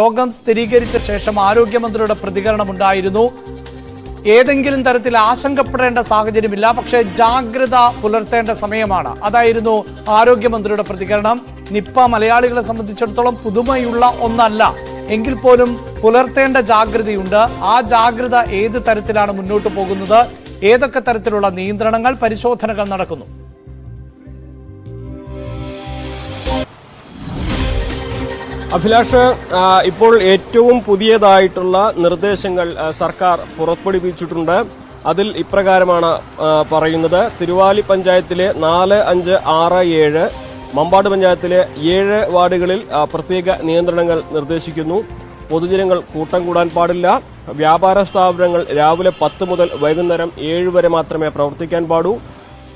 രോഗം സ്ഥിരീകരിച്ച ശേഷം ആരോഗ്യമന്ത്രിയുടെ പ്രതികരണമുണ്ടായിരുന്നു. ഏതെങ്കിലും തരത്തിൽ ആശങ്കപ്പെടേണ്ട സാഹചര്യമില്ല, പക്ഷേ ജാഗ്രത പുലർത്തേണ്ട സമയമാണ്. അതായിരുന്നു ആരോഗ്യമന്ത്രിയുടെ പ്രതികരണം. നിപ്പ മലയാളികളെ സംബന്ധിച്ചിടത്തോളം പുതുമയുള്ള ഒന്നല്ല, എങ്കിൽ പോലും പുലർത്തേണ്ട ജാഗ്രതയുണ്ട്. ആ ജാഗ്രത ഏത് തരത്തിലാണ് മുന്നോട്ട് പോകുന്നത്? ഏതൊക്കെ തരത്തിലുള്ള നിയന്ത്രണങ്ങൾ, പരിശോധനകൾ നടക്കുന്നു? അഭിലാഷ്, ഇപ്പോൾ ഏറ്റവും പുതിയതായിട്ടുള്ള നിർദ്ദേശങ്ങൾ സർക്കാർ പുറപ്പെടുവിച്ചിട്ടുണ്ട്. അതിൽ ഇപ്രകാരമാണ് പറയുന്നത്. തിരുവാലി പഞ്ചായത്തിലെ 4, 5, 6, 7, മമ്പാട് പഞ്ചായത്തിലെ 7 വാർഡുകളിൽ പ്രത്യേക നിയന്ത്രണങ്ങൾ നിർദ്ദേശിക്കുന്നു. പൊതുജനങ്ങൾ കൂട്ടം കൂടാൻ പാടില്ല. വ്യാപാര സ്ഥാപനങ്ങൾ രാവിലെ 10 മുതൽ വൈകുന്നേരം 7 വരെ മാത്രമേ പ്രവർത്തിക്കാൻ പാടൂ.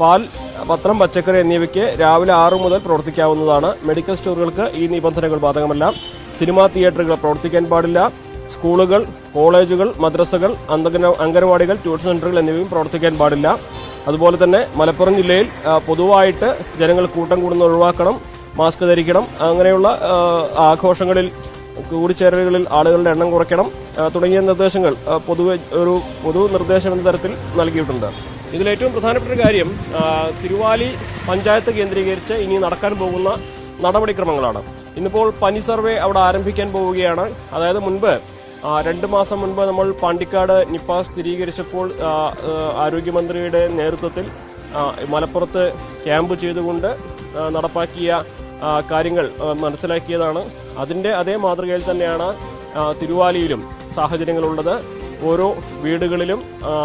പാൽ, പത്രം, പച്ചക്കറി എന്നിവയ്ക്ക് രാവിലെ 6 മുതൽ പ്രവർത്തിക്കാവുന്നതാണ്. മെഡിക്കൽ സ്റ്റോറുകൾക്ക് ഈ നിബന്ധനകൾ ബാധകമല്ല. സിനിമാ തിയേറ്ററുകൾ പ്രവർത്തിക്കാൻ പാടില്ല. സ്കൂളുകൾ, കോളേജുകൾ, മദ്രസകൾ, അംഗനവാടികൾ, ട്യൂഷൻ സെന്ററുകൾ എന്നിവയും പ്രവർത്തിക്കാൻ പാടില്ല. അതുപോലെ തന്നെ മലപ്പുറം ജില്ലയിൽ പൊതുവായിട്ട് ജനങ്ങൾ കൂട്ടം കൂടുന്നത് ഒഴിവാക്കണം, മാസ്ക് ധരിക്കണം, അങ്ങനെയുള്ള ആഘോഷങ്ങളിൽ, കൂടിച്ചേരലുകളിൽ ആളുകളുടെ എണ്ണം കുറയ്ക്കണം തുടങ്ങിയ നിർദ്ദേശങ്ങൾ ഒരു പൊതു നിർദ്ദേശം എന്ന തരത്തിൽ നൽകിയിട്ടുണ്ട്. ഇതിലേറ്റവും പ്രധാനപ്പെട്ട കാര്യം തിരുവാലി പഞ്ചായത്ത് കേന്ദ്രീകരിച്ച് ഇനി നടക്കാൻ പോകുന്ന നടപടിക്രമങ്ങളാണ്. ഇന്നിപ്പോൾ പനി സർവേ അവിടെ ആരംഭിക്കാൻ പോവുകയാണ്. അതായത് മുൻപ് 2 മാസം മുൻപ് നമ്മൾ പാണ്ടിക്കാട് നിപ്പ സ്ഥിരീകരിച്ചപ്പോൾ ആരോഗ്യമന്ത്രിയുടെ നേതൃത്വത്തിൽ മലപ്പുറത്ത് ക്യാമ്പ് ചെയ്തുകൊണ്ട് നടപ്പാക്കിയ കാര്യങ്ങൾ മനസ്സിലാക്കിയതാണ്. അതിന്റെ അതേ മാതൃകയിൽ തന്നെയാണ് തിരുവാലിയിലും സാഹചര്യങ്ങളുള്ളത്. ഓരോ വീടുകളിലും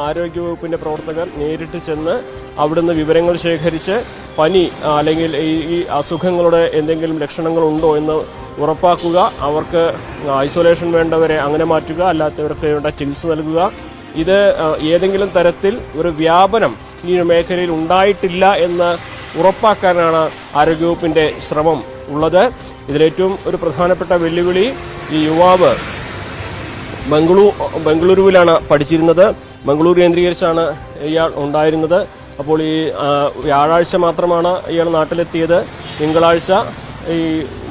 ആരോഗ്യവകുപ്പിന്റെ പ്രവർത്തകർ നേരിട്ട് ചെന്ന് അവിടുന്ന് വിവരങ്ങൾ ശേഖരിച്ച് പനി അല്ലെങ്കിൽ ഈ അസുഖങ്ങളുടെ എന്തെങ്കിലും ലക്ഷണങ്ങളുണ്ടോ എന്ന് ഉറപ്പാക്കുക, അവർക്ക് ഐസൊലേഷൻ വേണ്ടവരെ അങ്ങനെ മാറ്റുക, അല്ലാത്തവർക്ക് വേണ്ട ചികിത്സ നൽകുക. ഇത് ഏതെങ്കിലും തരത്തിൽ ഒരു വ്യാപനം ഈ മേഖലയിൽ ഉണ്ടായിട്ടില്ല എന്ന് ഉറപ്പാക്കാനാണ് ആരോഗ്യവകുപ്പിന്റെ ശ്രമം ഉള്ളത്. ഇതിലേറ്റവും ഒരു പ്രധാനപ്പെട്ട വെല്ലുവിളി, ഈ യുവാവ് ബംഗളൂരുവിലാണ് പഠിച്ചിരുന്നത്. ബംഗളൂരു കേന്ദ്രീകരിച്ചാണ് ഇയാൾ ഉണ്ടായിരുന്നത്. അപ്പോൾ ഈ വ്യാഴാഴ്ച മാത്രമാണ് ഇയാൾ നാട്ടിലെത്തിയത്. തിങ്കളാഴ്ച ഈ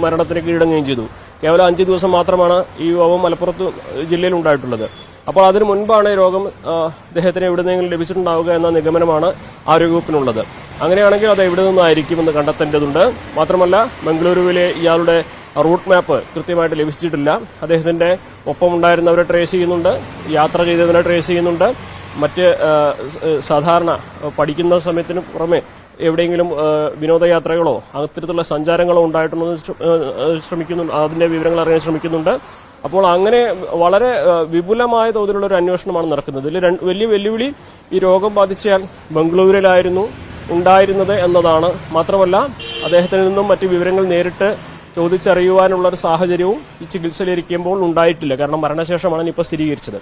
മരണത്തിന് കീഴടങ്ങുകയും ചെയ്തു. കേവലം 5 ദിവസം മാത്രമാണ് ഈ യുവാവ് മലപ്പുറത്ത് ജില്ലയിൽ ഉണ്ടായിട്ടുള്ളത്. അപ്പോൾ അതിനു മുൻപാണ് രോഗം അദ്ദേഹത്തിന് എവിടുന്നെങ്കിലും ലഭിച്ചിട്ടുണ്ടാവുക എന്ന നിഗമനമാണ് ആരോഗ്യവകുപ്പിനുള്ളത്. അങ്ങനെയാണെങ്കിൽ അത് എവിടെ നിന്നായിരിക്കുമെന്ന് കണ്ടെത്തേണ്ടതുണ്ട്. മാത്രമല്ല, ബംഗളൂരുവിലെ ഇയാളുടെ റൂട്ട് മാപ്പ് കൃത്യമായിട്ട് ലഭിച്ചിട്ടില്ല. അദ്ദേഹത്തിന്റെ ഒപ്പമുണ്ടായിരുന്നവരെ ട്രേസ് ചെയ്യുന്നുണ്ട്, യാത്ര ചെയ്തതിനെ ട്രേസ് ചെയ്യുന്നുണ്ട്. മറ്റ് സാധാരണ പഠിക്കുന്ന സമയത്തിന് പുറമെ എവിടെയെങ്കിലും വിനോദയാത്രകളോ അത്തരത്തിലുള്ള സഞ്ചാരങ്ങളോ ഉണ്ടായിട്ടുണ്ടോ ശ്രമിക്കുന്നുണ്ട്, അതിന്റെ വിവരങ്ങൾ അറിയാൻ ശ്രമിക്കുന്നുണ്ട്. അപ്പോൾ അങ്ങനെ വളരെ വിപുലമായ തോതിലുള്ള ഒരു അന്വേഷണമാണ് നടക്കുന്നത്. ഇതിൽ വലിയ വെല്ലുവിളി ഈ രോഗം ബാധിച്ചാൽ ബംഗളൂരുവിലായിരുന്നു ഉണ്ടായിരുന്നത് എന്നതാണ്. മാത്രമല്ല, അദ്ദേഹത്തിൽ നിന്നും മറ്റ് വിവരങ്ങൾ നേരിട്ട് ചോദിച്ചറിയുവാനുള്ള ഒരു സാഹചര്യവും ഈ ചികിത്സയിലിരിക്കുമ്പോൾ ഉണ്ടായിട്ടില്ല. കാരണം മരണശേഷമാണ് നിപ്പ സ്ഥിരീകരിച്ചത്.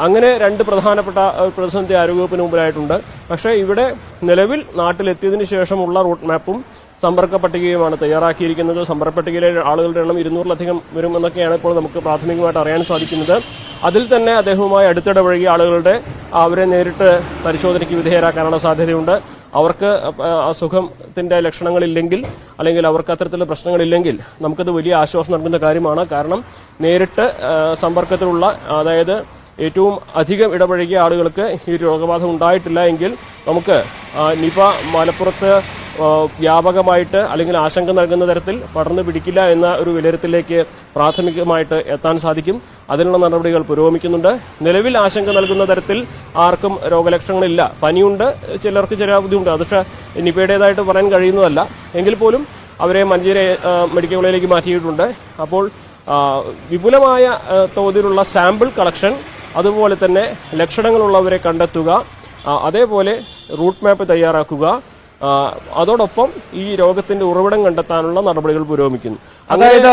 അങ്ങനെ 2 പ്രധാനപ്പെട്ട പ്രതിസന്ധി ആരോഗ്യവകുപ്പിന് മുമ്പിലായിട്ടുണ്ട്. പക്ഷേ ഇവിടെ നിലവിൽ നാട്ടിലെത്തിയതിനു ശേഷമുള്ള റൂട്ട് മാപ്പും സമ്പർക്ക പട്ടികയുമാണ് തയ്യാറാക്കിയിരിക്കുന്നത്. സമ്പർക്ക പട്ടികയിലെ ആളുകളുടെ എണ്ണം 200-ലധികം വരുമെന്നൊക്കെയാണ് ഇപ്പോൾ നമുക്ക് പ്രാഥമികമായിട്ട് അറിയാൻ സാധിക്കുന്നത്. അതിൽ തന്നെ അദ്ദേഹവുമായി അടുത്തിടപഴകിയ ആളുകളുടെ അവരെ നേരിട്ട് പരിശോധനയ്ക്ക് വിധേയരാക്കാനുള്ള സാധ്യതയുണ്ട്. അവർക്ക് അസുഖത്തിന്റെ ലക്ഷണങ്ങളില്ലെങ്കിൽ, അല്ലെങ്കിൽ അവർക്ക് അത്തരത്തിലുള്ള പ്രശ്നങ്ങളില്ലെങ്കിൽ നമുക്കത് വലിയ ആശ്വാസം നൽകുന്ന കാര്യമാണ്. കാരണം നേരിട്ട് സമ്പർക്കത്തിലുള്ള, അതായത് ഏറ്റവും അധികം ഇടപഴകിയ ആളുകൾക്ക് ഈ രോഗബാധ ഉണ്ടായിട്ടില്ല എങ്കിൽ നമുക്ക് നിപ മലപ്പുറത്ത് വ്യാപകമായിട്ട് അല്ലെങ്കിൽ ആശങ്ക നൽകുന്ന തരത്തിൽ പടർന്നു പിടിക്കില്ല എന്ന ഒരു വിലയിരുത്തലിലേക്ക് പ്രാഥമികമായിട്ട് എത്താൻ സാധിക്കും. അതിനുള്ള നടപടികൾ പുരോഗമിക്കുന്നുണ്ട്. നിലവിൽ ആശങ്ക നൽകുന്ന തരത്തിൽ ആർക്കും രോഗലക്ഷണങ്ങളില്ല. പനിയുണ്ട്, ചിലർക്ക് ചെറിയ ബുദ്ധിമുട്ട്, അത് പക്ഷേ നിപയുടേതായിട്ട് പറയാൻ കഴിയുന്നതല്ല. എങ്കിൽ പോലും അവരെ മഞ്ചേരി മെഡിക്കൽ കോളേജിലേക്ക് മാറ്റിയിട്ടുണ്ട്. അപ്പോൾ വിപുലമായ തോതിലുള്ള സാമ്പിൾ കളക്ഷൻ, അതുപോലെ തന്നെ ലക്ഷണങ്ങളുള്ളവരെ കണ്ടെത്തുക, അതേപോലെ റൂട്ട് മാപ്പ് തയ്യാറാക്കുക, അതോടൊപ്പം ഈ രോഗത്തിന്റെ ഉറവിടം കണ്ടെത്താനുള്ള നടപടികൾ പുരോഗമിക്കുന്നു. അതായത്